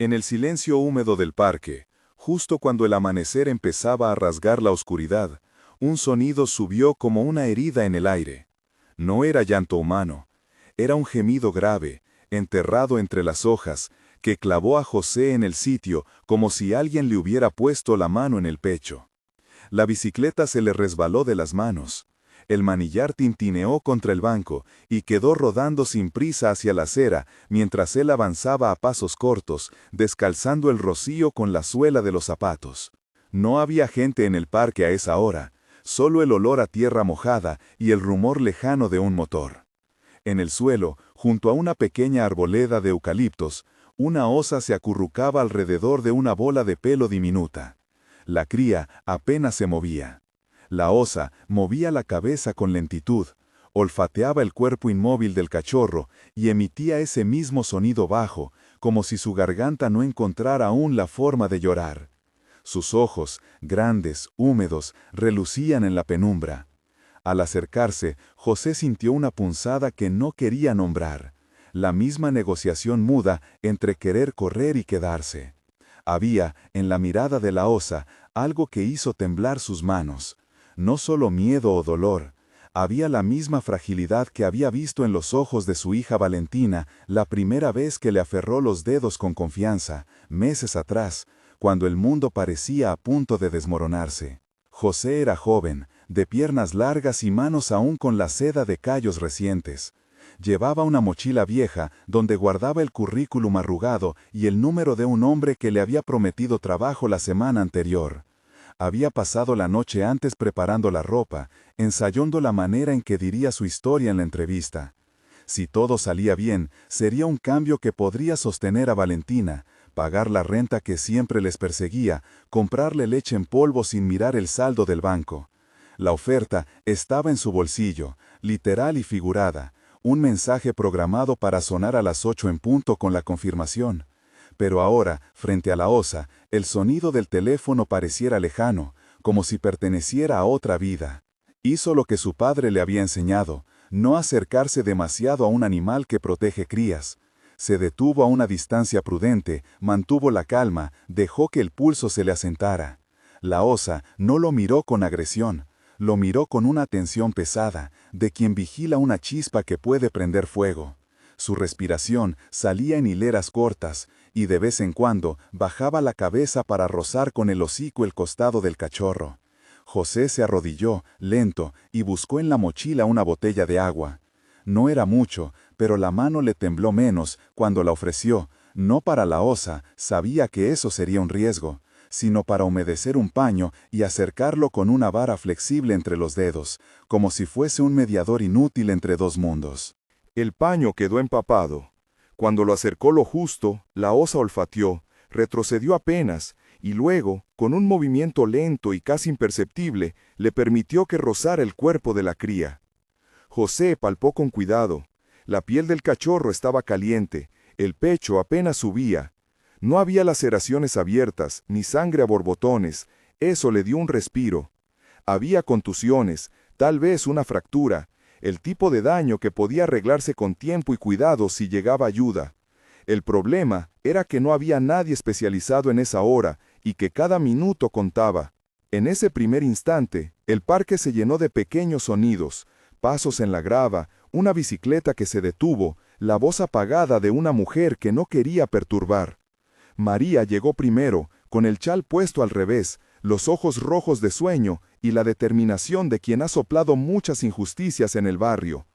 En el silencio húmedo del parque, justo cuando el amanecer empezaba a rasgar la oscuridad, un sonido subió como una herida en el aire. No era llanto humano, era un gemido grave, enterrado entre las hojas, que clavó a José en el sitio como si alguien le hubiera puesto la mano en el pecho. La bicicleta se le resbaló de las manos. El manillar tintineó contra el banco y quedó rodando sin prisa hacia la acera mientras él avanzaba a pasos cortos, descalzando el rocío con la suela de los zapatos. No había gente en el parque a esa hora, solo el olor a tierra mojada y el rumor lejano de un motor. En el suelo, junto a una pequeña arboleda de eucaliptos, una osa se acurrucaba alrededor de una bola de pelo diminuta. La cría apenas se movía. La osa movía la cabeza con lentitud, olfateaba el cuerpo inmóvil del cachorro y emitía ese mismo sonido bajo, como si su garganta no encontrara aún la forma de llorar. Sus ojos, grandes, húmedos, relucían en la penumbra. Al acercarse, José sintió una punzada que no quería nombrar, la misma negociación muda entre querer correr y quedarse. Había, en la mirada de la osa, algo que hizo temblar sus manos. No solo miedo o dolor, había la misma fragilidad que había visto en los ojos de su hija Valentina la primera vez que le aferró los dedos con confianza, meses atrás, cuando el mundo parecía a punto de desmoronarse. José era joven, de piernas largas y manos aún con la seda de callos recientes. Llevaba una mochila vieja donde guardaba el currículum arrugado y el número de un hombre que le había prometido trabajo la semana anterior. Había pasado la noche antes preparando la ropa, ensayando la manera en que diría su historia en la entrevista. Si todo salía bien, sería un cambio que podría sostener a Valentina, pagar la renta que siempre les perseguía, comprarle leche en polvo sin mirar el saldo del banco. La oferta estaba en su bolsillo, literal y figurada, un mensaje programado para sonar a las 8 en punto con la confirmación. Pero ahora, frente a la osa, el sonido del teléfono pareciera lejano, como si perteneciera a otra vida. Hizo lo que su padre le había enseñado, no acercarse demasiado a un animal que protege crías. Se detuvo a una distancia prudente, mantuvo la calma, dejó que el pulso se le asentara. La osa no lo miró con agresión, lo miró con una atención pesada, de quien vigila una chispa que puede prender fuego. Su respiración salía en hileras cortas, y de vez en cuando bajaba la cabeza para rozar con el hocico el costado del cachorro. José se arrodilló, lento, y buscó en la mochila una botella de agua. No era mucho, pero la mano le tembló menos cuando la ofreció, no para la osa, sabía que eso sería un riesgo, sino para humedecer un paño y acercarlo con una vara flexible entre los dedos, como si fuese un mediador inútil entre dos mundos. El paño quedó empapado. Cuando lo acercó lo justo, la osa olfateó, retrocedió apenas, y luego, con un movimiento lento y casi imperceptible, le permitió que rozara el cuerpo de la cría. José palpó con cuidado. La piel del cachorro estaba caliente, el pecho apenas subía. No había laceraciones abiertas, ni sangre a borbotones, eso le dio un respiro. Había contusiones, tal vez una fractura, el tipo de daño que podía arreglarse con tiempo y cuidado si llegaba ayuda. El problema era que no había nadie especializado en esa hora y que cada minuto contaba. En ese primer instante, el parque se llenó de pequeños sonidos, pasos en la grava, una bicicleta que se detuvo, la voz apagada de una mujer que no quería perturbar. María llegó primero, con el chal puesto al revés, los ojos rojos de sueño y la determinación de quien ha soplado muchas injusticias en el barrio.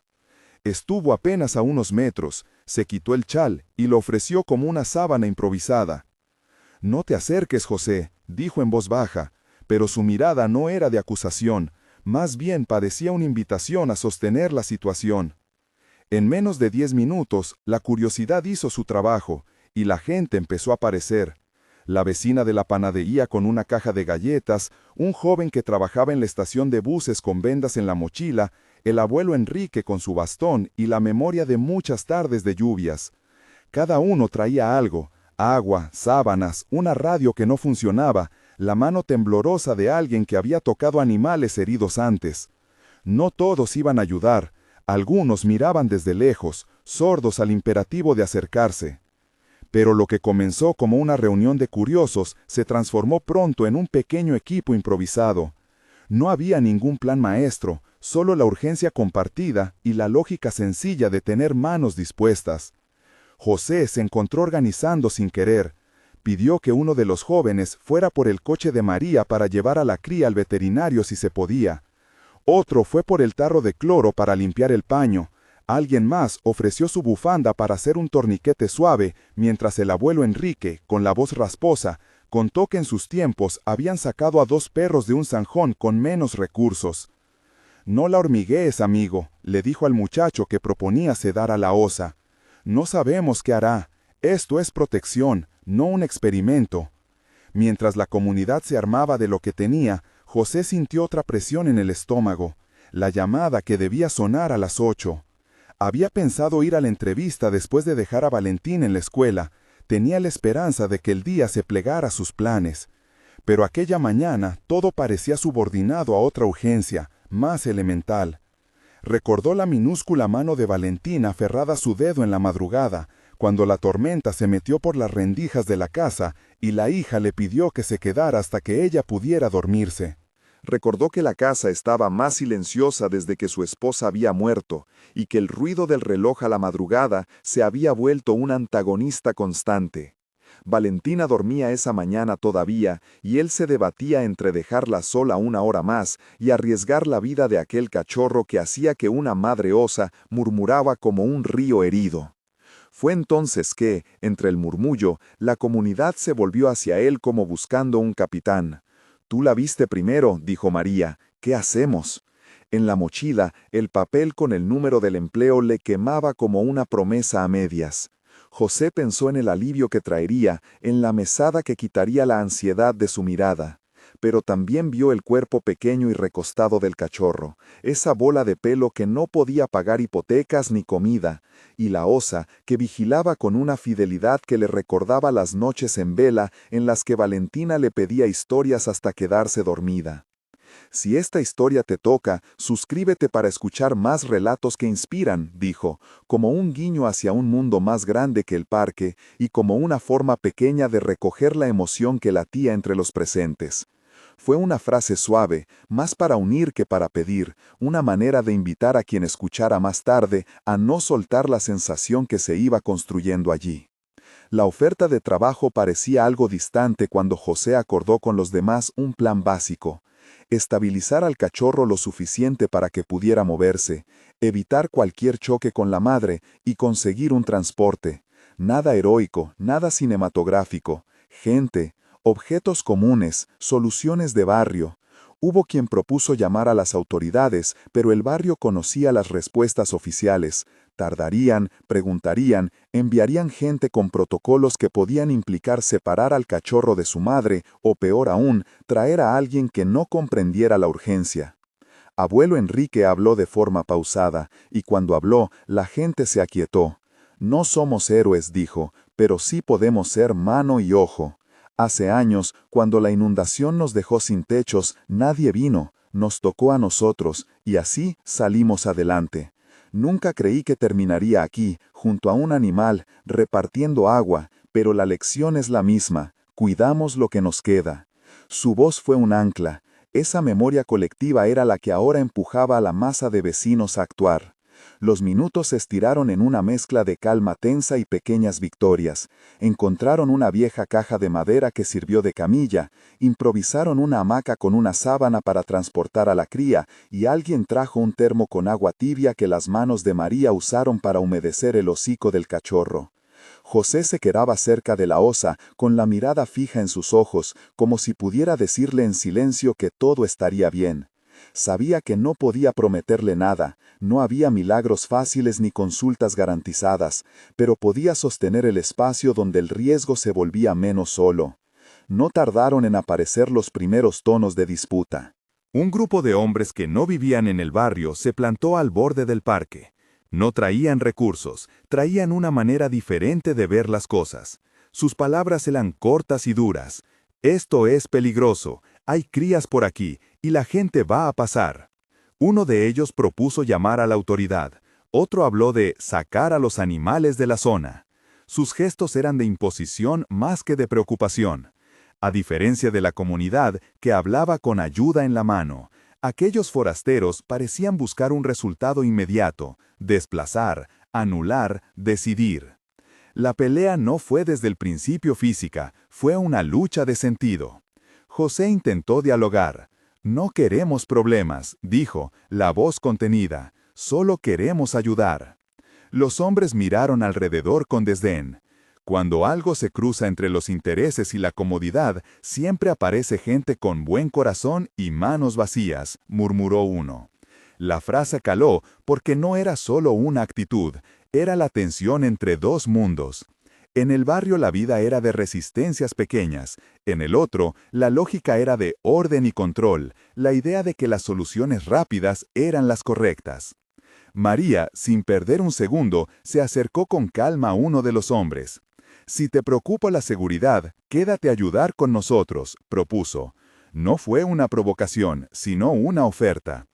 Estuvo apenas a unos metros, se quitó el chal y lo ofreció como una sábana improvisada. «No te acerques, José», dijo en voz baja, pero su mirada no era de acusación, más bien parecía una invitación a sostener la situación. En menos de 10 minutos, la curiosidad hizo su trabajo, y la gente empezó a aparecer. La vecina de la panadería con una caja de galletas, un joven que trabajaba en la estación de buses con vendas en la mochila, el abuelo Enrique con su bastón y la memoria de muchas tardes de lluvias. Cada uno traía algo, agua, sábanas, una radio que no funcionaba, la mano temblorosa de alguien que había tocado animales heridos antes. No todos iban a ayudar, algunos miraban desde lejos, sordos al imperativo de acercarse. Pero lo que comenzó como una reunión de curiosos se transformó pronto en un pequeño equipo improvisado. No había ningún plan maestro, solo la urgencia compartida y la lógica sencilla de tener manos dispuestas. José se encontró organizando sin querer. Pidió que uno de los jóvenes fuera por el coche de María para llevar a la cría al veterinario si se podía. Otro fue por el tarro de cloro para limpiar el paño. Alguien más ofreció su bufanda para hacer un torniquete suave, mientras el abuelo Enrique, con la voz rasposa, contó que en sus tiempos habían sacado a 2 perros de un zanjón con menos recursos. «No la hormiguees, amigo», le dijo al muchacho que proponía sedar a la osa. «No sabemos qué hará. Esto es protección, no un experimento». Mientras la comunidad se armaba de lo que tenía, José sintió otra presión en el estómago, la llamada que debía sonar a las 8. Había pensado ir a la entrevista después de dejar a Valentín en la escuela. Tenía la esperanza de que el día se plegara a sus planes. Pero aquella mañana todo parecía subordinado a otra urgencia, más elemental. Recordó la minúscula mano de Valentín aferrada a su dedo en la madrugada, cuando la tormenta se metió por las rendijas de la casa y la hija le pidió que se quedara hasta que ella pudiera dormirse. Recordó que la casa estaba más silenciosa desde que su esposa había muerto, y que el ruido del reloj a la madrugada se había vuelto un antagonista constante. Valentina dormía esa mañana todavía, y él se debatía entre dejarla sola 1 hora más y arriesgar la vida de aquel cachorro que hacía que una madre osa murmuraba como un río herido. Fue entonces que, entre el murmullo, la comunidad se volvió hacia él como buscando un capitán. «Tú la viste primero», dijo María. «¿Qué hacemos?» En la mochila, el papel con el número del empleo le quemaba como una promesa a medias. José pensó en el alivio que traería, en la mesada que quitaría la ansiedad de su mirada. Pero también vio el cuerpo pequeño y recostado del cachorro, esa bola de pelo que no podía pagar hipotecas ni comida, y la osa que vigilaba con una fidelidad que le recordaba las noches en vela en las que Valentina le pedía historias hasta quedarse dormida. «Si esta historia te toca, suscríbete para escuchar más relatos que inspiran», dijo, como un guiño hacia un mundo más grande que el parque y como una forma pequeña de recoger la emoción que latía entre los presentes. Fue una frase suave, más para unir que para pedir, una manera de invitar a quien escuchara más tarde a no soltar la sensación que se iba construyendo allí. La oferta de trabajo parecía algo distante cuando José acordó con los demás un plan básico: estabilizar al cachorro lo suficiente para que pudiera moverse, evitar cualquier choque con la madre y conseguir un transporte. Nada heroico, nada cinematográfico, gente, objetos comunes, soluciones de barrio. Hubo quien propuso llamar a las autoridades, pero el barrio conocía las respuestas oficiales. Tardarían, preguntarían, enviarían gente con protocolos que podían implicar separar al cachorro de su madre, o peor aún, traer a alguien que no comprendiera la urgencia. Abuelo Enrique habló de forma pausada, y cuando habló, la gente se aquietó. «No somos héroes», dijo, «pero sí podemos ser mano y ojo. Hace años, cuando la inundación nos dejó sin techos, nadie vino, nos tocó a nosotros, y así salimos adelante. Nunca creí que terminaría aquí, junto a un animal, repartiendo agua, pero la lección es la misma: cuidamos lo que nos queda». Su voz fue un ancla. Esa memoria colectiva era la que ahora empujaba a la masa de vecinos a actuar. Los minutos se estiraron en una mezcla de calma tensa y pequeñas victorias. Encontraron una vieja caja de madera que sirvió de camilla, improvisaron una hamaca con una sábana para transportar a la cría, y alguien trajo un termo con agua tibia que las manos de María usaron para humedecer el hocico del cachorro. José se quedaba cerca de la osa, con la mirada fija en sus ojos, como si pudiera decirle en silencio que todo estaría bien. Sabía que no podía prometerle nada, no había milagros fáciles ni consultas garantizadas, pero podía sostener el espacio donde el riesgo se volvía menos solo. No tardaron en aparecer los primeros tonos de disputa. Un grupo de hombres que no vivían en el barrio se plantó al borde del parque. No traían recursos, traían una manera diferente de ver las cosas. Sus palabras eran cortas y duras. «Esto es peligroso, hay crías por aquí, y la gente va a pasar». Uno de ellos propuso llamar a la autoridad, otro habló de sacar a los animales de la zona. Sus gestos eran de imposición más que de preocupación. A diferencia de la comunidad, que hablaba con ayuda en la mano, aquellos forasteros parecían buscar un resultado inmediato: desplazar, anular, decidir. La pelea no fue desde el principio física, fue una lucha de sentido. José intentó dialogar. «No queremos problemas», dijo, la voz contenida. «Solo queremos ayudar». Los hombres miraron alrededor con desdén. Cuando algo se cruza entre los intereses y la comodidad, siempre aparece gente con buen corazón y manos vacías, murmuró uno. La frase caló porque no era solo una actitud, era la tensión entre dos mundos. En el barrio la vida era de resistencias pequeñas, en el otro la lógica era de orden y control, la idea de que las soluciones rápidas eran las correctas. María, sin perder un segundo, se acercó con calma a uno de los hombres. «Si te preocupa la seguridad, quédate a ayudar con nosotros», propuso. No fue una provocación, sino una oferta.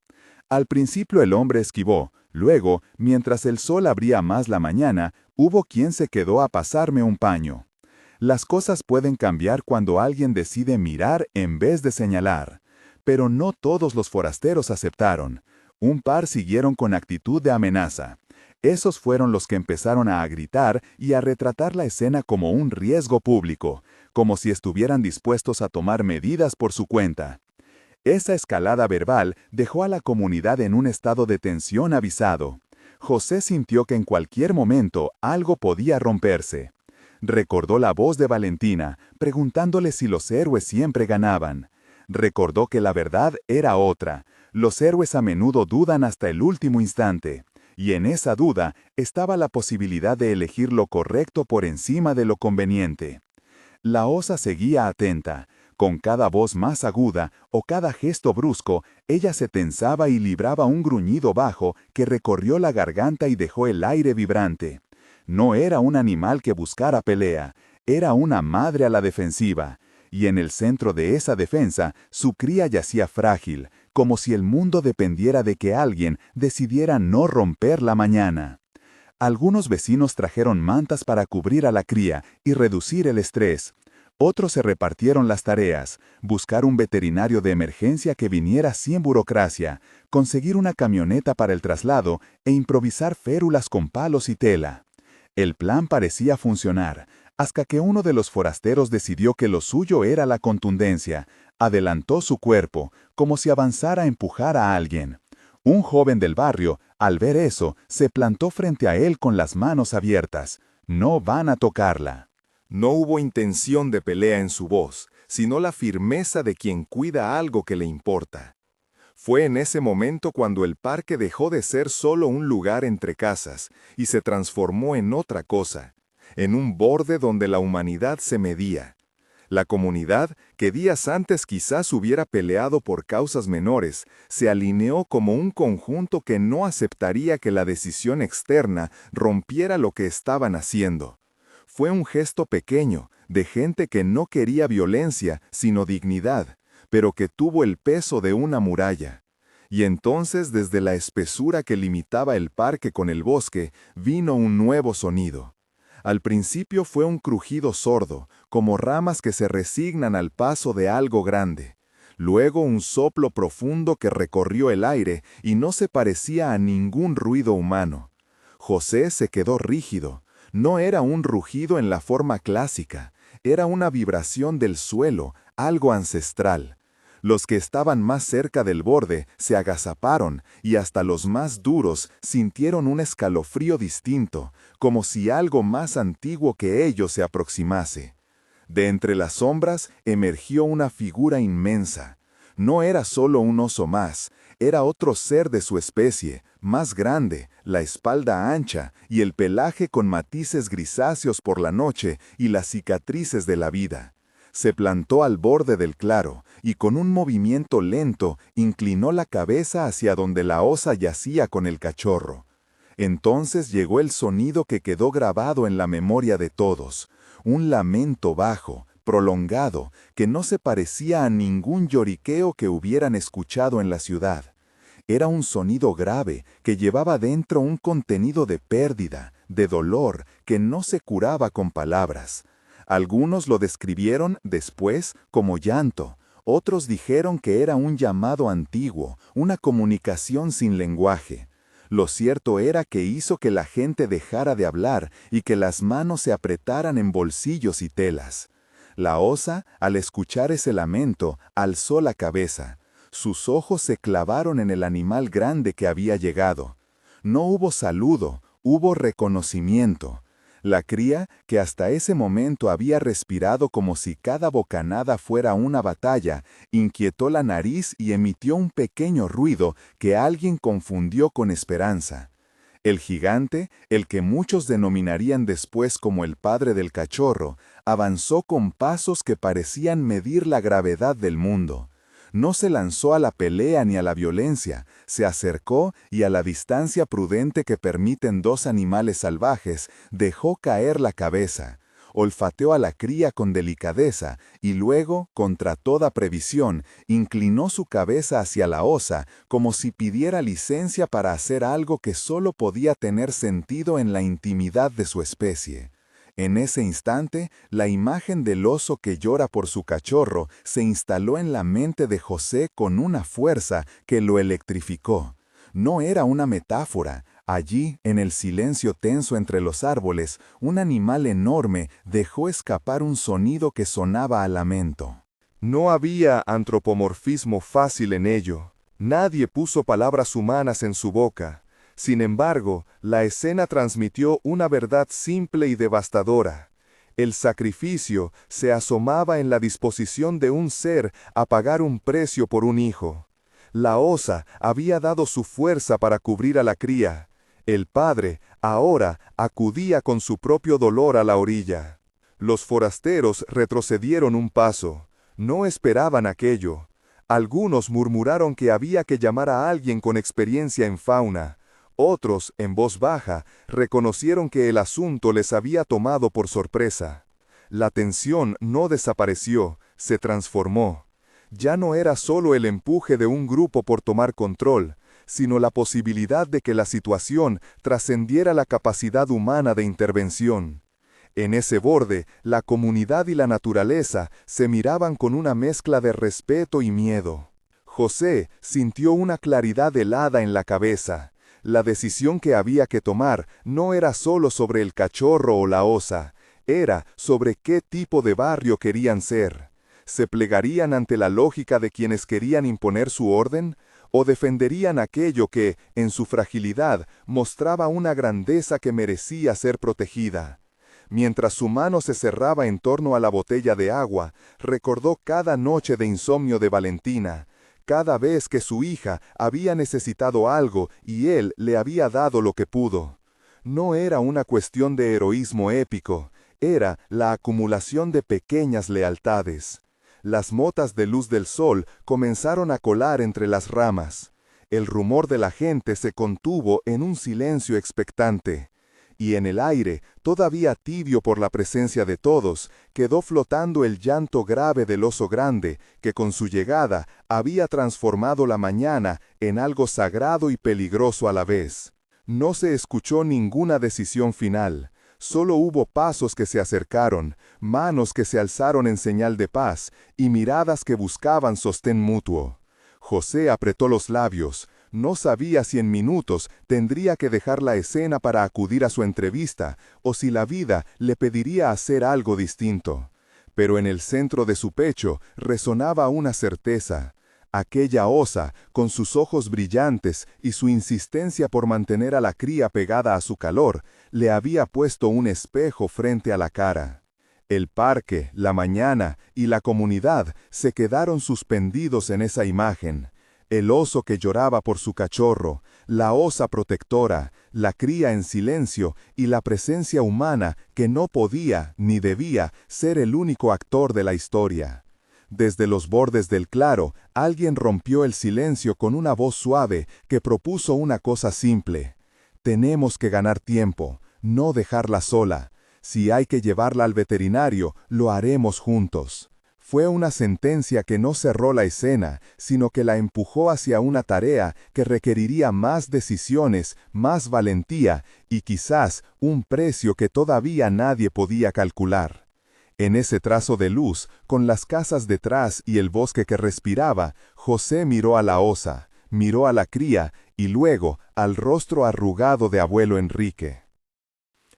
Al principio el hombre esquivó, luego, mientras el sol abría más la mañana, hubo quien se quedó a pasarme un paño. Las cosas pueden cambiar cuando alguien decide mirar en vez de señalar. Pero no todos los forasteros aceptaron. Un par siguieron con actitud de amenaza. Esos fueron los que empezaron a gritar y a retratar la escena como un riesgo público, como si estuvieran dispuestos a tomar medidas por su cuenta. Esa escalada verbal dejó a la comunidad en un estado de tensión avisado. José sintió que en cualquier momento algo podía romperse. Recordó la voz de Valentina, preguntándole si los héroes siempre ganaban. Recordó que la verdad era otra. Los héroes a menudo dudan hasta el último instante. Y en esa duda estaba la posibilidad de elegir lo correcto por encima de lo conveniente. La osa seguía atenta. Con cada voz más aguda o cada gesto brusco, ella se tensaba y libraba un gruñido bajo que recorrió la garganta y dejó el aire vibrante. No era un animal que buscara pelea, era una madre a la defensiva. Y en el centro de esa defensa, su cría yacía frágil, como si el mundo dependiera de que alguien decidiera no romper la mañana. Algunos vecinos trajeron mantas para cubrir a la cría y reducir el estrés. Otros se repartieron las tareas: buscar un veterinario de emergencia que viniera sin burocracia, conseguir una camioneta para el traslado e improvisar férulas con palos y tela. El plan parecía funcionar, hasta que uno de los forasteros decidió que lo suyo era la contundencia. Adelantó su cuerpo, como si avanzara a empujar a alguien. Un joven del barrio, al ver eso, se plantó frente a él con las manos abiertas. «No van a tocarla». No hubo intención de pelea en su voz, sino la firmeza de quien cuida algo que le importa. Fue en ese momento cuando el parque dejó de ser solo un lugar entre casas y se transformó en otra cosa, en un borde donde la humanidad se medía. La comunidad, que días antes quizás hubiera peleado por causas menores, se alineó como un conjunto que no aceptaría que la decisión externa rompiera lo que estaban haciendo. Fue un gesto pequeño, de gente que no quería violencia, sino dignidad, pero que tuvo el peso de una muralla. Y entonces, desde la espesura que limitaba el parque con el bosque, vino un nuevo sonido. Al principio fue un crujido sordo, como ramas que se resignan al paso de algo grande. Luego un soplo profundo que recorrió el aire y no se parecía a ningún ruido humano. José se quedó rígido. No era un rugido en la forma clásica, era una vibración del suelo, algo ancestral. Los que estaban más cerca del borde se agazaparon y hasta los más duros sintieron un escalofrío distinto, como si algo más antiguo que ellos se aproximase. De entre las sombras emergió una figura inmensa. No era solo un oso más, era otro ser de su especie, más grande, la espalda ancha y el pelaje con matices grisáceos por la noche y las cicatrices de la vida. Se plantó al borde del claro y con un movimiento lento inclinó la cabeza hacia donde la osa yacía con el cachorro. Entonces llegó el sonido que quedó grabado en la memoria de todos, un lamento bajo, prolongado, que no se parecía a ningún lloriqueo que hubieran escuchado en la ciudad. Era un sonido grave que llevaba dentro un contenido de pérdida, de dolor que no se curaba con palabras. Algunos lo describieron después como llanto, otros dijeron que era un llamado antiguo, una comunicación sin lenguaje. Lo cierto era que hizo que la gente dejara de hablar y que las manos se apretaran en bolsillos y telas. La osa, al escuchar ese lamento, alzó la cabeza. Sus ojos se clavaron en el animal grande que había llegado. No hubo saludo, hubo reconocimiento. La cría, que hasta ese momento había respirado como si cada bocanada fuera una batalla, inquietó la nariz y emitió un pequeño ruido que alguien confundió con esperanza. El gigante, el que muchos denominarían después como el padre del cachorro, avanzó con pasos que parecían medir la gravedad del mundo. No se lanzó a la pelea ni a la violencia, se acercó y a la distancia prudente que permiten dos animales salvajes, dejó caer la cabeza, olfateó a la cría con delicadeza y luego, contra toda previsión, inclinó su cabeza hacia la osa como si pidiera licencia para hacer algo que solo podía tener sentido en la intimidad de su especie. En ese instante, la imagen del oso que llora por su cachorro se instaló en la mente de José con una fuerza que lo electrificó. No era una metáfora. Allí, en el silencio tenso entre los árboles, un animal enorme dejó escapar un sonido que sonaba a lamento. No había antropomorfismo fácil en ello. Nadie puso palabras humanas en su boca. Sin embargo, la escena transmitió una verdad simple y devastadora. El sacrificio se asomaba en la disposición de un ser a pagar un precio por un hijo. La osa había dado su fuerza para cubrir a la cría. El padre, ahora, acudía con su propio dolor a la orilla. Los forasteros retrocedieron un paso. No esperaban aquello. Algunos murmuraron que había que llamar a alguien con experiencia en fauna. Otros, en voz baja, reconocieron que el asunto les había tomado por sorpresa. La tensión no desapareció, se transformó. Ya no era solo el empuje de un grupo por tomar control, sino la posibilidad de que la situación trascendiera la capacidad humana de intervención. En ese borde, la comunidad y la naturaleza se miraban con una mezcla de respeto y miedo. José sintió una claridad helada en la cabeza. La decisión que había que tomar no era solo sobre el cachorro o la osa, era sobre qué tipo de barrio querían ser. ¿Se plegarían ante la lógica de quienes querían imponer su orden? ¿O defenderían aquello que, en su fragilidad, mostraba una grandeza que merecía ser protegida? Mientras su mano se cerraba en torno a la botella de agua, recordó cada noche de insomnio de Valentina, cada vez que su hija había necesitado algo y él le había dado lo que pudo. No era una cuestión de heroísmo épico, era la acumulación de pequeñas lealtades. Las motas de luz del sol comenzaron a colar entre las ramas. El rumor de la gente se contuvo en un silencio expectante. Y en el aire, todavía tibio por la presencia de todos, quedó flotando el llanto grave del oso grande, que con su llegada había transformado la mañana en algo sagrado y peligroso a la vez. No se escuchó ninguna decisión final, solo hubo pasos que se acercaron, manos que se alzaron en señal de paz, y miradas que buscaban sostén mutuo. José apretó los labios. No sabía si en minutos tendría que dejar la escena para acudir a su entrevista, o si la vida le pediría hacer algo distinto. Pero en el centro de su pecho resonaba una certeza. Aquella osa, con sus ojos brillantes y su insistencia por mantener a la cría pegada a su calor, le había puesto un espejo frente a la cara. El parque, la mañana y la comunidad se quedaron suspendidos en esa imagen. El oso que lloraba por su cachorro, la osa protectora, la cría en silencio y la presencia humana que no podía ni debía ser el único actor de la historia. Desde los bordes del claro, alguien rompió el silencio con una voz suave que propuso una cosa simple. Tenemos que ganar tiempo, no dejarla sola. Si hay que llevarla al veterinario, lo haremos juntos. Fue una sentencia que no cerró la escena, sino que la empujó hacia una tarea que requeriría más decisiones, más valentía y quizás un precio que todavía nadie podía calcular. En ese trazo de luz, con las casas detrás y el bosque que respiraba, José miró a la osa, miró a la cría y luego al rostro arrugado de abuelo Enrique.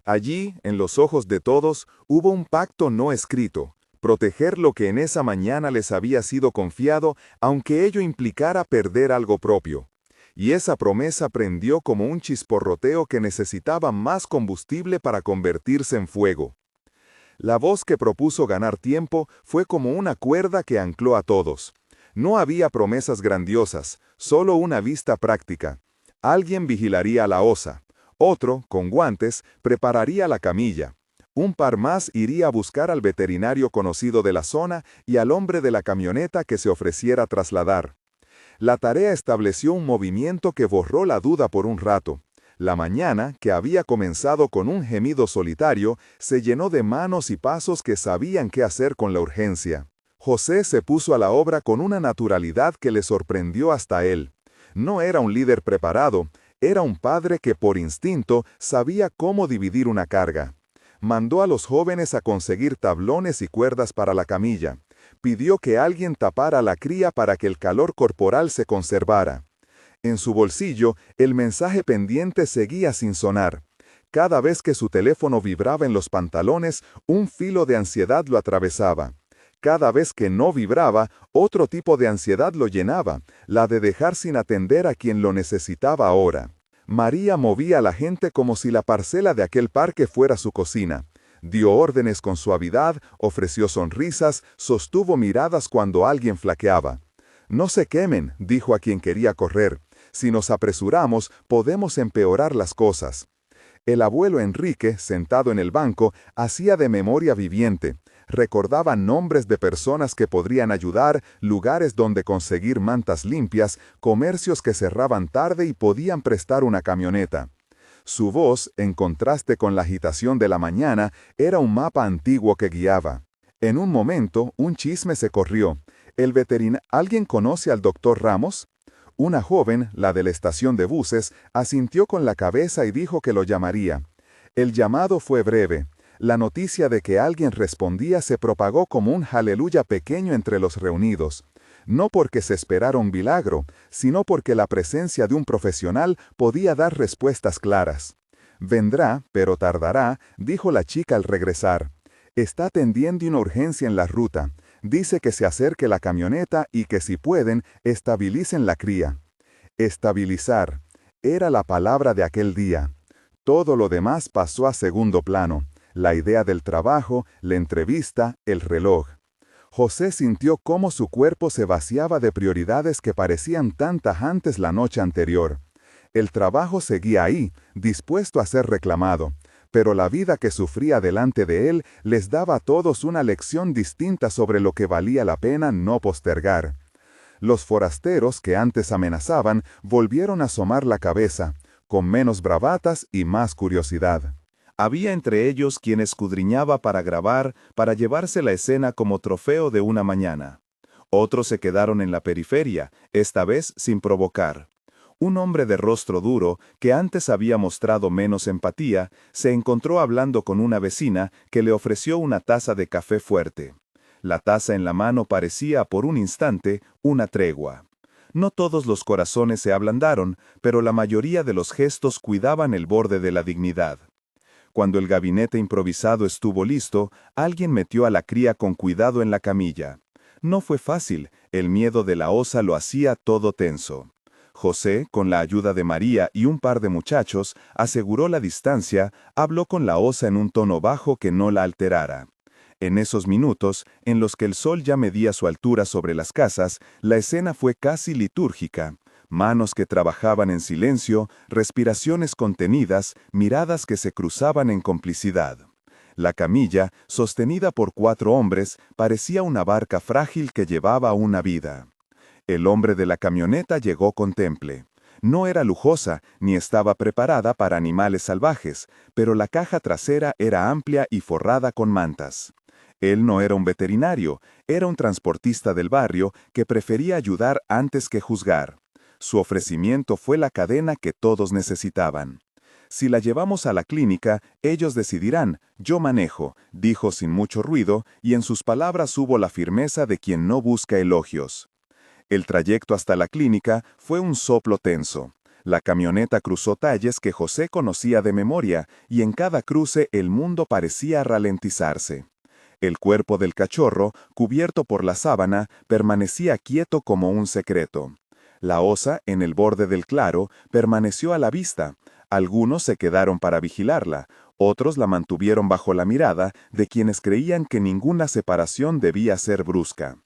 Allí, en los ojos de todos, hubo un pacto no escrito: proteger lo que en esa mañana les había sido confiado, aunque ello implicara perder algo propio. Y esa promesa prendió como un chisporroteo que necesitaba más combustible para convertirse en fuego. La voz que propuso ganar tiempo fue como una cuerda que ancló a todos. No había promesas grandiosas, solo una vista práctica. Alguien vigilaría a la osa. Otro, con guantes, prepararía la camilla. Un par más iría a buscar al veterinario conocido de la zona y al hombre de la camioneta que se ofreciera a trasladar. La tarea estableció un movimiento que borró la duda por un rato. La mañana, que había comenzado con un gemido solitario, se llenó de manos y pasos que sabían qué hacer con la urgencia. José se puso a la obra con una naturalidad que le sorprendió hasta él. No era un líder preparado, era un padre que por instinto sabía cómo dividir una carga. Mandó a los jóvenes a conseguir tablones y cuerdas para la camilla. Pidió que alguien tapara a la cría para que el calor corporal se conservara. En su bolsillo, el mensaje pendiente seguía sin sonar. Cada vez que su teléfono vibraba en los pantalones, un filo de ansiedad lo atravesaba. Cada vez que no vibraba, otro tipo de ansiedad lo llenaba, la de dejar sin atender a quien lo necesitaba ahora. María movía a la gente como si la parcela de aquel parque fuera su cocina. Dio órdenes con suavidad, ofreció sonrisas, sostuvo miradas cuando alguien flaqueaba. «No se quemen», dijo a quien quería correr. «Si nos apresuramos, podemos empeorar las cosas». El abuelo Enrique, sentado en el banco, hacía de memoria viviente. Recordaba nombres de personas que podrían ayudar, lugares donde conseguir mantas limpias, comercios que cerraban tarde y podían prestar una camioneta. Su voz, en contraste con la agitación de la mañana, era un mapa antiguo que guiaba. En un momento, un chisme se corrió. ¿Alguien conoce al doctor Ramos? Una joven, la de la estación de buses, asintió con la cabeza y dijo que lo llamaría. El llamado fue breve. La noticia de que alguien respondía se propagó como un aleluya pequeño entre los reunidos. No porque se esperara un milagro, sino porque la presencia de un profesional podía dar respuestas claras. «Vendrá, pero tardará», dijo la chica al regresar. «Está atendiendo una urgencia en la ruta. Dice que se acerque la camioneta y que si pueden, estabilicen la cría». Estabilizar. Era la palabra de aquel día. Todo lo demás pasó a segundo plano. La idea del trabajo, la entrevista, el reloj. José sintió cómo su cuerpo se vaciaba de prioridades que parecían tan tajantes la noche anterior. El trabajo seguía ahí, dispuesto a ser reclamado, pero la vida que sufría delante de él les daba a todos una lección distinta sobre lo que valía la pena no postergar. Los forasteros que antes amenazaban volvieron a asomar la cabeza, con menos bravatas y más curiosidad. Había entre ellos quien escudriñaba para grabar, para llevarse la escena como trofeo de una mañana. Otros se quedaron en la periferia, esta vez sin provocar. Un hombre de rostro duro, que antes había mostrado menos empatía, se encontró hablando con una vecina que le ofreció una taza de café fuerte. La taza en la mano parecía, por un instante, una tregua. No todos los corazones se ablandaron, pero la mayoría de los gestos cuidaban el borde de la dignidad. Cuando el gabinete improvisado estuvo listo, alguien metió a la cría con cuidado en la camilla. No fue fácil, el miedo de la osa lo hacía todo tenso. José, con la ayuda de María y un par de muchachos, aseguró la distancia, habló con la osa en un tono bajo que no la alterara. En esos minutos, en los que el sol ya medía su altura sobre las casas, la escena fue casi litúrgica. Manos que trabajaban en silencio, respiraciones contenidas, miradas que se cruzaban en complicidad. La camilla, sostenida por 4 hombres, parecía una barca frágil que llevaba una vida. El hombre de la camioneta llegó con temple. No era lujosa, ni estaba preparada para animales salvajes, pero la caja trasera era amplia y forrada con mantas. Él no era un veterinario, era un transportista del barrio que prefería ayudar antes que juzgar. Su ofrecimiento fue la cadena que todos necesitaban. Si la llevamos a la clínica, ellos decidirán, yo manejo, dijo sin mucho ruido, y en sus palabras hubo la firmeza de quien no busca elogios. El trayecto hasta la clínica fue un soplo tenso. La camioneta cruzó calles que José conocía de memoria, y en cada cruce el mundo parecía ralentizarse. El cuerpo del cachorro, cubierto por la sábana, permanecía quieto como un secreto. La osa, en el borde del claro, permaneció a la vista. Algunos se quedaron para vigilarla, otros la mantuvieron bajo la mirada de quienes creían que ninguna separación debía ser brusca.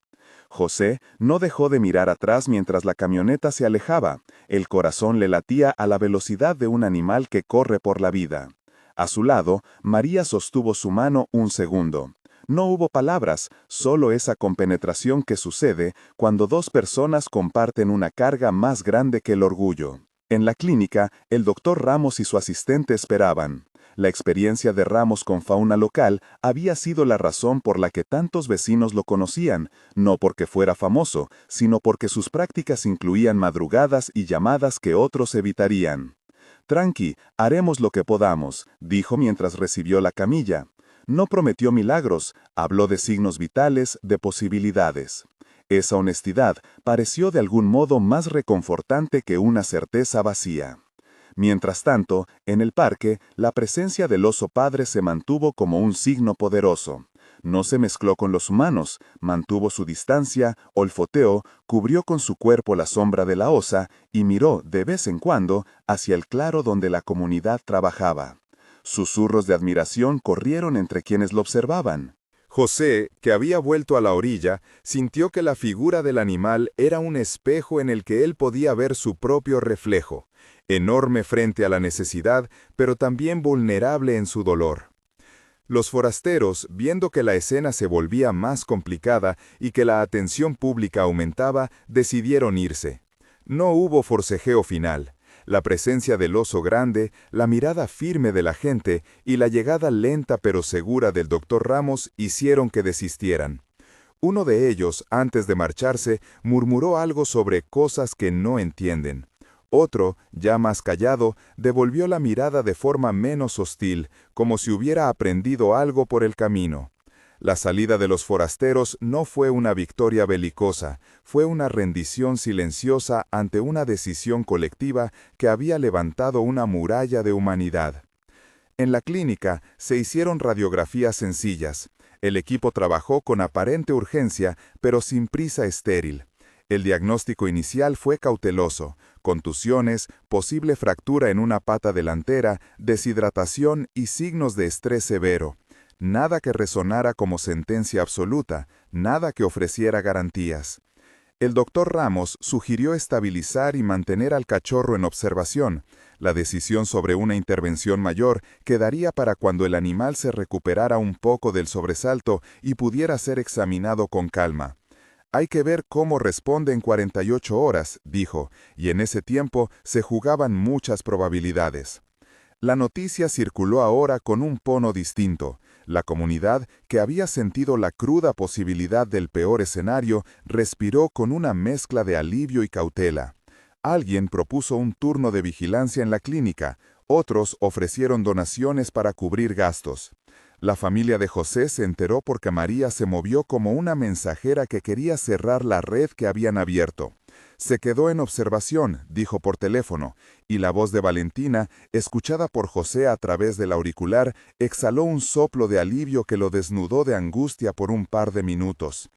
José no dejó de mirar atrás mientras la camioneta se alejaba. El corazón le latía a la velocidad de un animal que corre por la vida. A su lado, María sostuvo su mano un segundo. No hubo palabras, solo esa compenetración que sucede cuando dos personas comparten una carga más grande que el orgullo. En la clínica, el doctor Ramos y su asistente esperaban. La experiencia de Ramos con fauna local había sido la razón por la que tantos vecinos lo conocían, no porque fuera famoso, sino porque sus prácticas incluían madrugadas y llamadas que otros evitarían. «Tranqui, haremos lo que podamos», dijo mientras recibió la camilla. No prometió milagros, habló de signos vitales, de posibilidades. Esa honestidad pareció de algún modo más reconfortante que una certeza vacía. Mientras tanto, en el parque, la presencia del oso padre se mantuvo como un signo poderoso. No se mezcló con los humanos, mantuvo su distancia, olfateó, cubrió con su cuerpo la sombra de la osa y miró, de vez en cuando, hacia el claro donde la comunidad trabajaba. Susurros de admiración corrieron entre quienes lo observaban. José, que había vuelto a la orilla, sintió que la figura del animal era un espejo en el que él podía ver su propio reflejo, enorme frente a la necesidad, pero también vulnerable en su dolor. Los forasteros, viendo que la escena se volvía más complicada y que la atención pública aumentaba, decidieron irse. No hubo forcejeo final. La presencia del oso grande, la mirada firme de la gente y la llegada lenta pero segura del doctor Ramos hicieron que desistieran. Uno de ellos, antes de marcharse, murmuró algo sobre cosas que no entienden. Otro, ya más callado, devolvió la mirada de forma menos hostil, como si hubiera aprendido algo por el camino. La salida de los forasteros no fue una victoria belicosa, fue una rendición silenciosa ante una decisión colectiva que había levantado una muralla de humanidad. En la clínica se hicieron radiografías sencillas. El equipo trabajó con aparente urgencia, pero sin prisa estéril. El diagnóstico inicial fue cauteloso: contusiones, posible fractura en una pata delantera, deshidratación y signos de estrés severo. Nada que resonara como sentencia absoluta, nada que ofreciera garantías. El doctor Ramos sugirió estabilizar y mantener al cachorro en observación. La decisión sobre una intervención mayor quedaría para cuando el animal se recuperara un poco del sobresalto y pudiera ser examinado con calma. Hay que ver cómo responde en 48 horas, dijo, y en ese tiempo se jugaban muchas probabilidades. La noticia circuló ahora con un tono distinto. La comunidad, que había sentido la cruda posibilidad del peor escenario, respiró con una mezcla de alivio y cautela. Alguien propuso un turno de vigilancia en la clínica, otros ofrecieron donaciones para cubrir gastos. La familia de José se enteró porque María se movió como una mensajera que quería cerrar la red que habían abierto. Se quedó en observación, dijo por teléfono, y la voz de Valentina, escuchada por José a través del auricular, exhaló un soplo de alivio que lo desnudó de angustia por un par de minutos.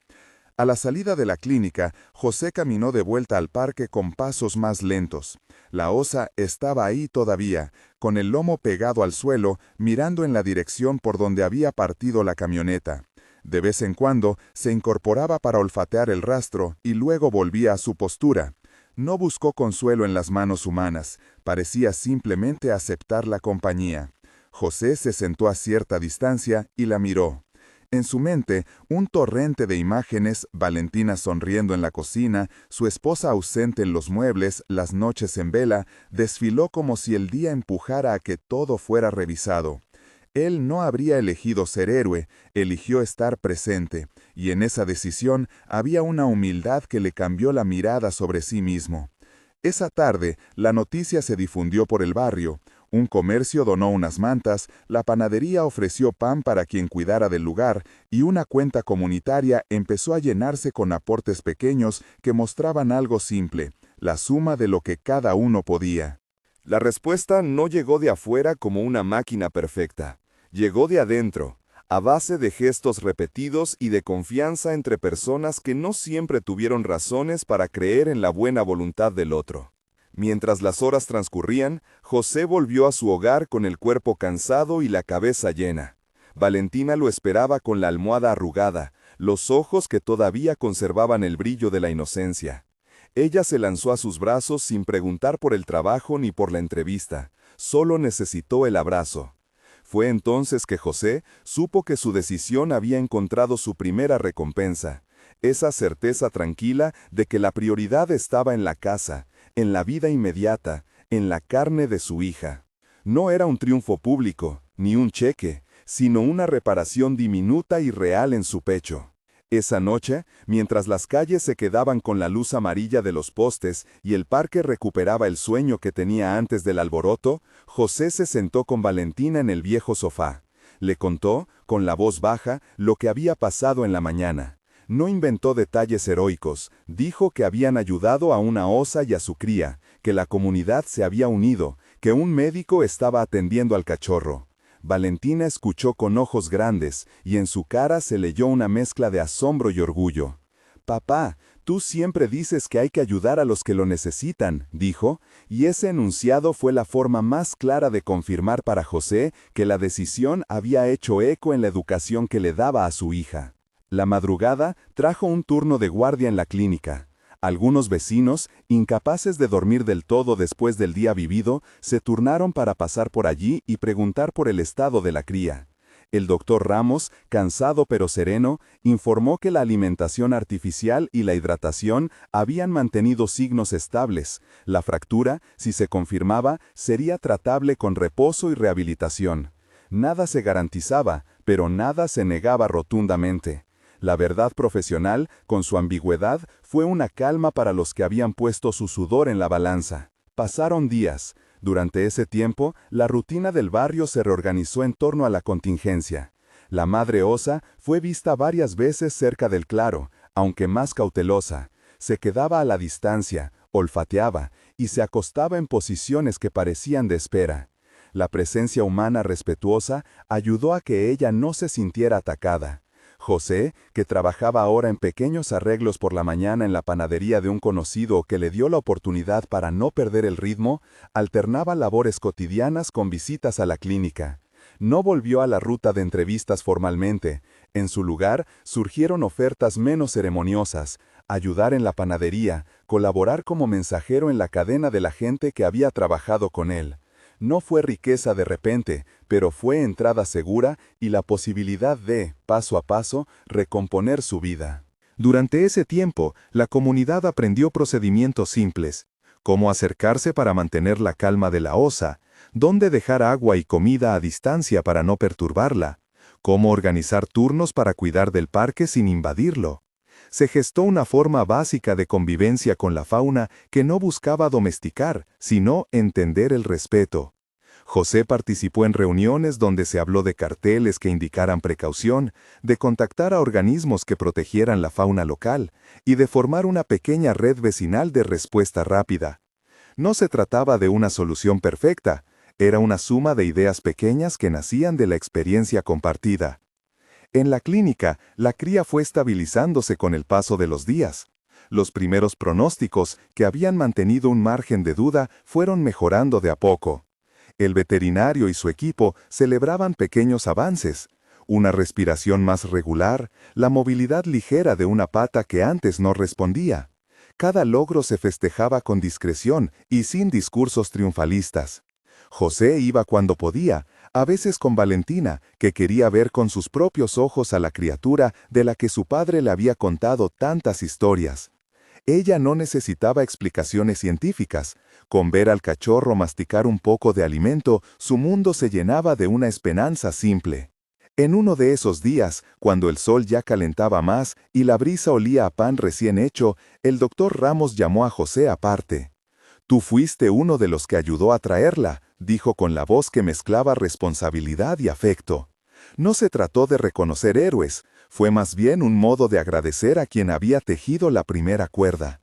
A la salida de la clínica, José caminó de vuelta al parque con pasos más lentos. La osa estaba ahí todavía, con el lomo pegado al suelo, mirando en la dirección por donde había partido la camioneta. De vez en cuando se incorporaba para olfatear el rastro y luego volvía a su postura. No buscó consuelo en las manos humanas, parecía simplemente aceptar la compañía. José se sentó a cierta distancia y la miró. En su mente, un torrente de imágenes, Valentina sonriendo en la cocina, su esposa ausente en los muebles, las noches en vela, desfiló como si el día empujara a que todo fuera revisado. Él no habría elegido ser héroe, eligió estar presente, y en esa decisión había una humildad que le cambió la mirada sobre sí mismo. Esa tarde, la noticia se difundió por el barrio. Un comercio donó unas mantas, la panadería ofreció pan para quien cuidara del lugar, y una cuenta comunitaria empezó a llenarse con aportes pequeños que mostraban algo simple, la suma de lo que cada uno podía. La respuesta no llegó de afuera como una máquina perfecta. Llegó de adentro, a base de gestos repetidos y de confianza entre personas que no siempre tuvieron razones para creer en la buena voluntad del otro. Mientras las horas transcurrían, José volvió a su hogar con el cuerpo cansado y la cabeza llena. Valentina lo esperaba con la almohada arrugada, los ojos que todavía conservaban el brillo de la inocencia. Ella se lanzó a sus brazos sin preguntar por el trabajo ni por la entrevista, solo necesitó el abrazo. Fue entonces que José supo que su decisión había encontrado su primera recompensa, esa certeza tranquila de que la prioridad estaba en la casa, en la vida inmediata, en la carne de su hija. No era un triunfo público, ni un cheque, sino una reparación diminuta y real en su pecho. Esa noche, mientras las calles se quedaban con la luz amarilla de los postes y el parque recuperaba el sueño que tenía antes del alboroto, José se sentó con Valentina en el viejo sofá. Le contó, con la voz baja, lo que había pasado en la mañana. No inventó detalles heroicos, dijo que habían ayudado a una osa y a su cría, que la comunidad se había unido, que un médico estaba atendiendo al cachorro. Valentina escuchó con ojos grandes, y en su cara se leyó una mezcla de asombro y orgullo. «Papá, tú siempre dices que hay que ayudar a los que lo necesitan», dijo, y ese enunciado fue la forma más clara de confirmar para José que la decisión había hecho eco en la educación que le daba a su hija. La madrugada trajo un turno de guardia en la clínica. Algunos vecinos, incapaces de dormir del todo después del día vivido, se turnaron para pasar por allí y preguntar por el estado de la cría. El doctor Ramos, cansado pero sereno, informó que la alimentación artificial y la hidratación habían mantenido signos estables. La fractura, si se confirmaba, sería tratable con reposo y rehabilitación. Nada se garantizaba, pero nada se negaba rotundamente. La verdad profesional, con su ambigüedad, fue una calma para los que habían puesto su sudor en la balanza. Pasaron días. Durante ese tiempo, la rutina del barrio se reorganizó en torno a la contingencia. La madre osa fue vista varias veces cerca del claro, aunque más cautelosa. Se quedaba a la distancia, olfateaba, y se acostaba en posiciones que parecían de espera. La presencia humana respetuosa ayudó a que ella no se sintiera atacada. José, que trabajaba ahora en pequeños arreglos por la mañana en la panadería de un conocido que le dio la oportunidad para no perder el ritmo, alternaba labores cotidianas con visitas a la clínica. No volvió a la ruta de entrevistas formalmente. En su lugar, surgieron ofertas menos ceremoniosas: ayudar en la panadería, colaborar como mensajero en la cadena de la gente que había trabajado con él. No fue riqueza de repente, pero fue entrada segura y la posibilidad de, paso a paso, recomponer su vida. Durante ese tiempo, la comunidad aprendió procedimientos simples: cómo acercarse para mantener la calma de la osa, dónde dejar agua y comida a distancia para no perturbarla, cómo organizar turnos para cuidar del parque sin invadirlo. Se gestó una forma básica de convivencia con la fauna que no buscaba domesticar, sino entender el respeto. José participó en reuniones donde se habló de carteles que indicaran precaución, de contactar a organismos que protegieran la fauna local y de formar una pequeña red vecinal de respuesta rápida. No se trataba de una solución perfecta, era una suma de ideas pequeñas que nacían de la experiencia compartida. En la clínica, la cría fue estabilizándose con el paso de los días. Los primeros pronósticos, que habían mantenido un margen de duda, fueron mejorando de a poco. El veterinario y su equipo celebraban pequeños avances: una respiración más regular, la movilidad ligera de una pata que antes no respondía. Cada logro se festejaba con discreción y sin discursos triunfalistas. José iba cuando podía, a veces con Valentina, que quería ver con sus propios ojos a la criatura de la que su padre le había contado tantas historias. Ella no necesitaba explicaciones científicas. Con ver al cachorro masticar un poco de alimento, su mundo se llenaba de una esperanza simple. En uno de esos días, cuando el sol ya calentaba más y la brisa olía a pan recién hecho, el doctor Ramos llamó a José aparte. «Tú fuiste uno de los que ayudó a traerla», dijo con la voz que mezclaba responsabilidad y afecto. No se trató de reconocer héroes, fue más bien un modo de agradecer a quien había tejido la primera cuerda.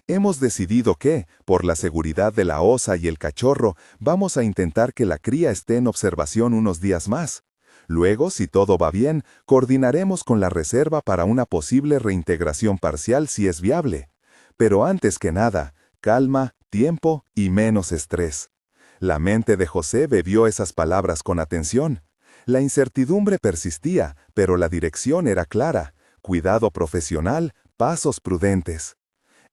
Hemos decidido que, por la seguridad de la osa y el cachorro, vamos a intentar que la cría esté en observación unos días más. Luego, si todo va bien, coordinaremos con la reserva para una posible reintegración parcial si es viable. Pero antes que nada, calma, tiempo y menos estrés. La mente de José bebió esas palabras con atención. La incertidumbre persistía, pero la dirección era clara: cuidado profesional, pasos prudentes.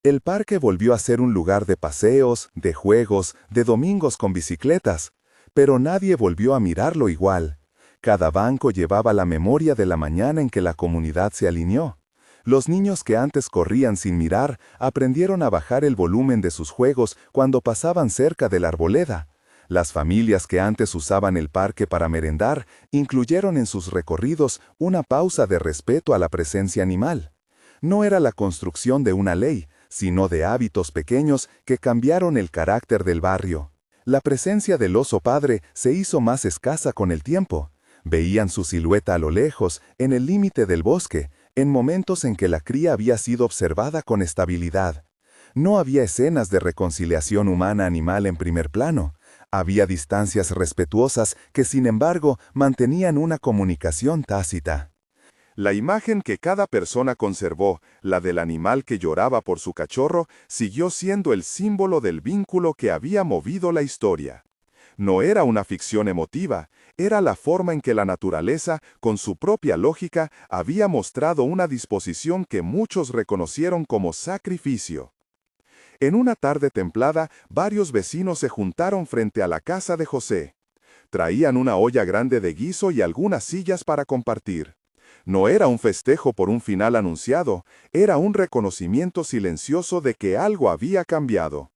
El parque volvió a ser un lugar de paseos, de juegos, de domingos con bicicletas, pero nadie volvió a mirarlo igual. Cada banco llevaba la memoria de la mañana en que la comunidad se alineó. Los niños que antes corrían sin mirar aprendieron a bajar el volumen de sus juegos cuando pasaban cerca de la arboleda. Las familias que antes usaban el parque para merendar incluyeron en sus recorridos una pausa de respeto a la presencia animal. No era la construcción de una ley, sino de hábitos pequeños que cambiaron el carácter del barrio. La presencia del oso padre se hizo más escasa con el tiempo. Veían su silueta a lo lejos, en el límite del bosque, en momentos en que la cría había sido observada con estabilidad. No había escenas de reconciliación humana-animal en primer plano. Había distancias respetuosas que, sin embargo, mantenían una comunicación tácita. La imagen que cada persona conservó, la del animal que lloraba por su cachorro, siguió siendo el símbolo del vínculo que había movido la historia. No era una ficción emotiva, era la forma en que la naturaleza, con su propia lógica, había mostrado una disposición que muchos reconocieron como sacrificio. En una tarde templada, varios vecinos se juntaron frente a la casa de José. Traían una olla grande de guiso y algunas sillas para compartir. No era un festejo por un final anunciado, era un reconocimiento silencioso de que algo había cambiado.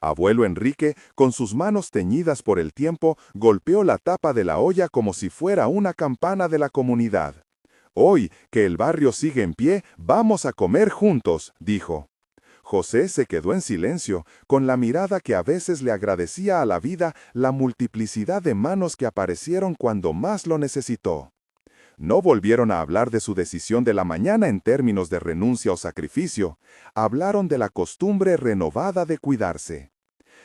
Abuelo Enrique, con sus manos teñidas por el tiempo, golpeó la tapa de la olla como si fuera una campana de la comunidad. «Hoy, que el barrio sigue en pie, vamos a comer juntos», dijo. José se quedó en silencio, con la mirada que a veces le agradecía a la vida la multiplicidad de manos que aparecieron cuando más lo necesitó. No volvieron a hablar de su decisión de la mañana en términos de renuncia o sacrificio. Hablaron de la costumbre renovada de cuidarse.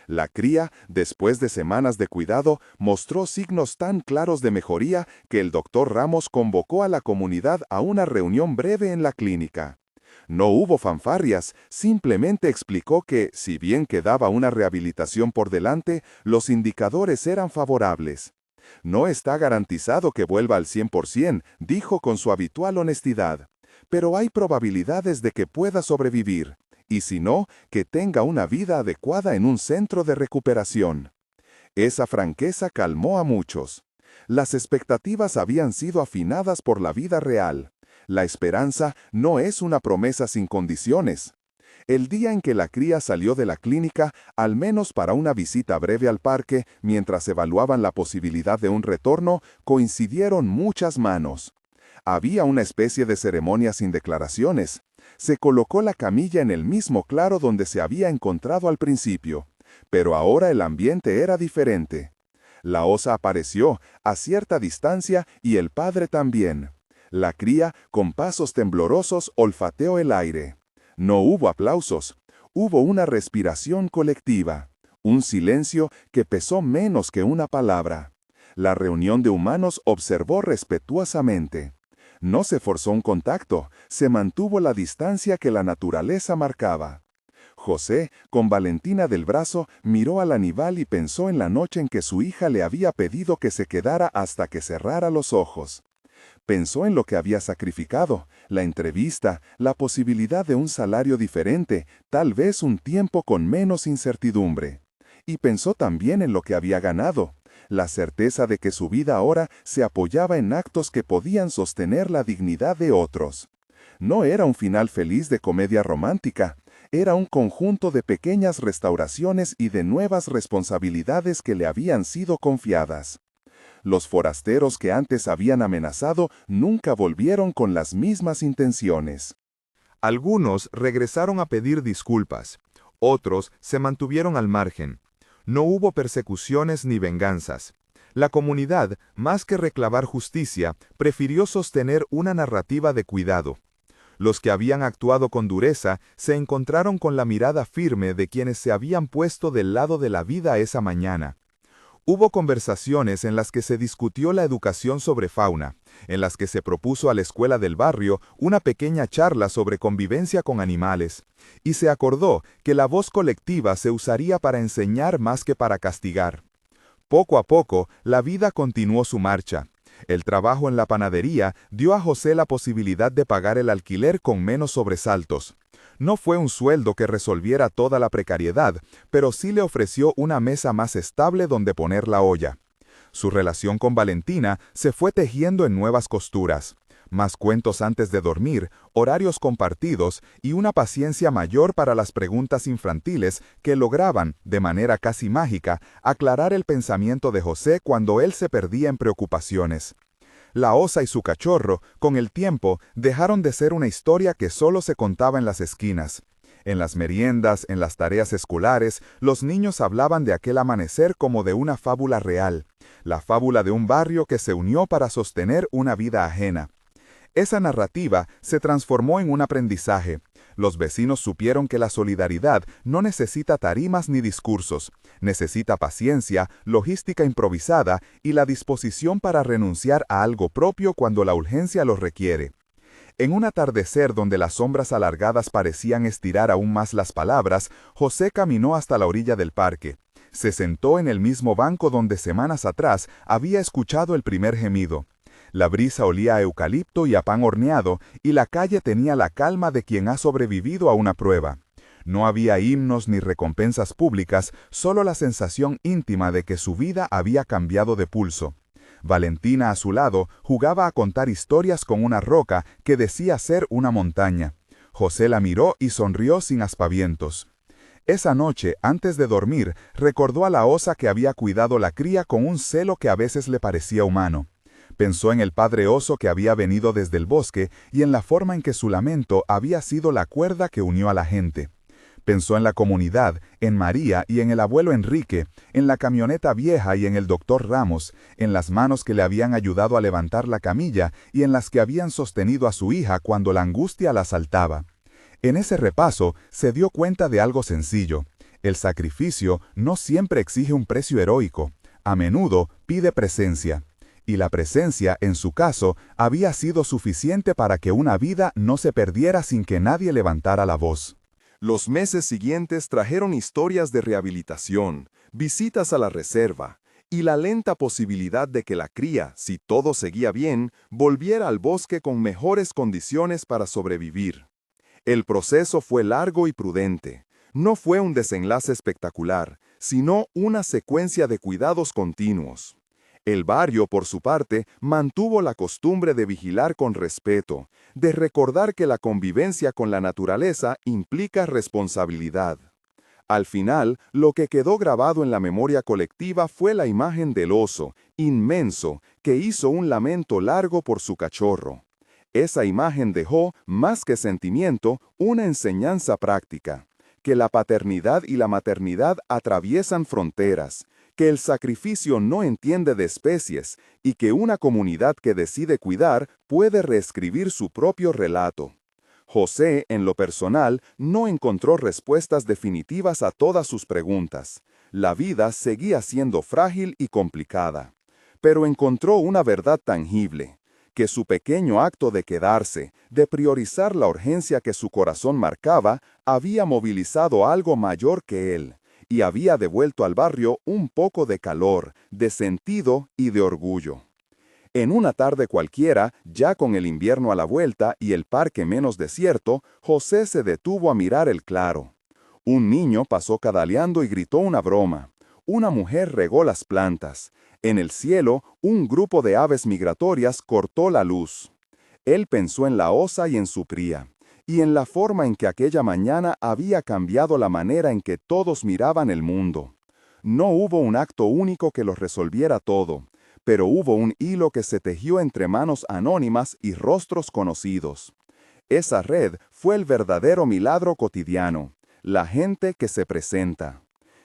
La cría, después de semanas de cuidado, mostró signos tan claros de mejoría que el doctor Ramos convocó a la comunidad a una reunión breve en la clínica. No hubo fanfarrias, simplemente explicó que, si bien quedaba una rehabilitación por delante, los indicadores eran favorables. «No está garantizado que vuelva al 100%, dijo con su habitual honestidad, pero hay probabilidades de que pueda sobrevivir, y si no, que tenga una vida adecuada en un centro de recuperación». Esa franqueza calmó a muchos. Las expectativas habían sido afinadas por la vida real. La esperanza no es una promesa sin condiciones. El día en que la cría salió de la clínica, al menos para una visita breve al parque, mientras evaluaban la posibilidad de un retorno, coincidieron muchas manos. Había una especie de ceremonia sin declaraciones. Se colocó la camilla en el mismo claro donde se había encontrado al principio, pero ahora el ambiente era diferente. La osa apareció, a cierta distancia, y el padre también. La cría, con pasos temblorosos, olfateó el aire. No hubo aplausos, hubo una respiración colectiva, un silencio que pesó menos que una palabra. La reunión de humanos observó respetuosamente. No se forzó un contacto, se mantuvo la distancia que la naturaleza marcaba. José, con Valentina del brazo, miró al animal y pensó en la noche en que su hija le había pedido que se quedara hasta que cerrara los ojos. Pensó en lo que había sacrificado, la entrevista, la posibilidad de un salario diferente, tal vez un tiempo con menos incertidumbre. Y pensó también en lo que había ganado, la certeza de que su vida ahora se apoyaba en actos que podían sostener la dignidad de otros. No era un final feliz de comedia romántica, era un conjunto de pequeñas restauraciones y de nuevas responsabilidades que le habían sido confiadas. Los forasteros que antes habían amenazado nunca volvieron con las mismas intenciones. Algunos regresaron a pedir disculpas, otros se mantuvieron al margen. No hubo persecuciones ni venganzas. La comunidad, más que reclamar justicia, prefirió sostener una narrativa de cuidado. Los que habían actuado con dureza se encontraron con la mirada firme de quienes se habían puesto del lado de la vida esa mañana. Hubo conversaciones en las que se discutió la educación sobre fauna, en las que se propuso a la escuela del barrio una pequeña charla sobre convivencia con animales, y se acordó que la voz colectiva se usaría para enseñar más que para castigar. Poco a poco, la vida continuó su marcha. El trabajo en la panadería dio a José la posibilidad de pagar el alquiler con menos sobresaltos. No fue un sueldo que resolviera toda la precariedad, pero sí le ofreció una mesa más estable donde poner la olla. Su relación con Valentina se fue tejiendo en nuevas costuras. Más cuentos antes de dormir, horarios compartidos y una paciencia mayor para las preguntas infantiles que lograban, de manera casi mágica, aclarar el pensamiento de José cuando él se perdía en preocupaciones. La osa y su cachorro, con el tiempo, dejaron de ser una historia que solo se contaba en las esquinas. En las meriendas, en las tareas escolares, los niños hablaban de aquel amanecer como de una fábula real, la fábula de un barrio que se unió para sostener una vida ajena. Esa narrativa se transformó en un aprendizaje. Los vecinos supieron que la solidaridad no necesita tarimas ni discursos, necesita paciencia, logística improvisada y la disposición para renunciar a algo propio cuando la urgencia lo requiere. En un atardecer donde las sombras alargadas parecían estirar aún más las palabras, José caminó hasta la orilla del parque. Se sentó en el mismo banco donde semanas atrás había escuchado el primer gemido. La brisa olía a eucalipto y a pan horneado, y la calle tenía la calma de quien ha sobrevivido a una prueba. No había himnos ni recompensas públicas, solo la sensación íntima de que su vida había cambiado de pulso. Valentina, a su lado, jugaba a contar historias con una roca que decía ser una montaña. José la miró y sonrió sin aspavientos. Esa noche, antes de dormir, recordó a la osa que había cuidado la cría con un celo que a veces le parecía humano. Pensó en el padre oso que había venido desde el bosque y en la forma en que su lamento había sido la cuerda que unió a la gente. Pensó en la comunidad, en María y en el abuelo Enrique, en la camioneta vieja y en el doctor Ramos, en las manos que le habían ayudado a levantar la camilla y en las que habían sostenido a su hija cuando la angustia la asaltaba. En ese repaso se dio cuenta de algo sencillo. El sacrificio no siempre exige un precio heroico, a menudo pide presencia. Y la presencia, en su caso, había sido suficiente para que una vida no se perdiera sin que nadie levantara la voz. Los meses siguientes trajeron historias de rehabilitación, visitas a la reserva, y la lenta posibilidad de que la cría, si todo seguía bien, volviera al bosque con mejores condiciones para sobrevivir. El proceso fue largo y prudente. No fue un desenlace espectacular, sino una secuencia de cuidados continuos. El barrio, por su parte, mantuvo la costumbre de vigilar con respeto, de recordar que la convivencia con la naturaleza implica responsabilidad. Al final, lo que quedó grabado en la memoria colectiva fue la imagen del oso, inmenso, que hizo un lamento largo por su cachorro. Esa imagen dejó, más que sentimiento, una enseñanza práctica, que la paternidad y la maternidad atraviesan fronteras, que el sacrificio no entiende de especies y que una comunidad que decide cuidar puede reescribir su propio relato. José, en lo personal, no encontró respuestas definitivas a todas sus preguntas. La vida seguía siendo frágil y complicada. Pero encontró una verdad tangible, que su pequeño acto de quedarse, de priorizar la urgencia que su corazón marcaba, había movilizado algo mayor que él, y había devuelto al barrio un poco de calor, de sentido y de orgullo. En una tarde cualquiera, ya con el invierno a la vuelta y el parque menos desierto, José se detuvo a mirar el claro. Un niño pasó cadaleando y gritó una broma. Una mujer regó las plantas. En el cielo, un grupo de aves migratorias cortó la luz. Él pensó en la osa y en su cría, y en la forma en que aquella mañana había cambiado la manera en que todos miraban el mundo. No hubo un acto único que lo resolviera todo, pero hubo un hilo que se tejió entre manos anónimas y rostros conocidos. Esa red fue el verdadero milagro cotidiano, la gente que se presenta.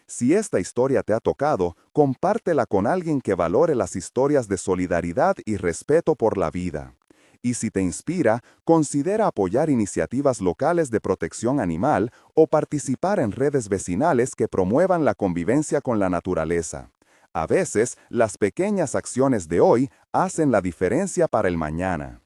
Si esta historia te ha tocado, compártela con alguien que valore las historias de solidaridad y respeto por la vida. Y si te inspira, considera apoyar iniciativas locales de protección animal o participar en redes vecinales que promuevan la convivencia con la naturaleza. A veces, las pequeñas acciones de hoy hacen la diferencia para el mañana.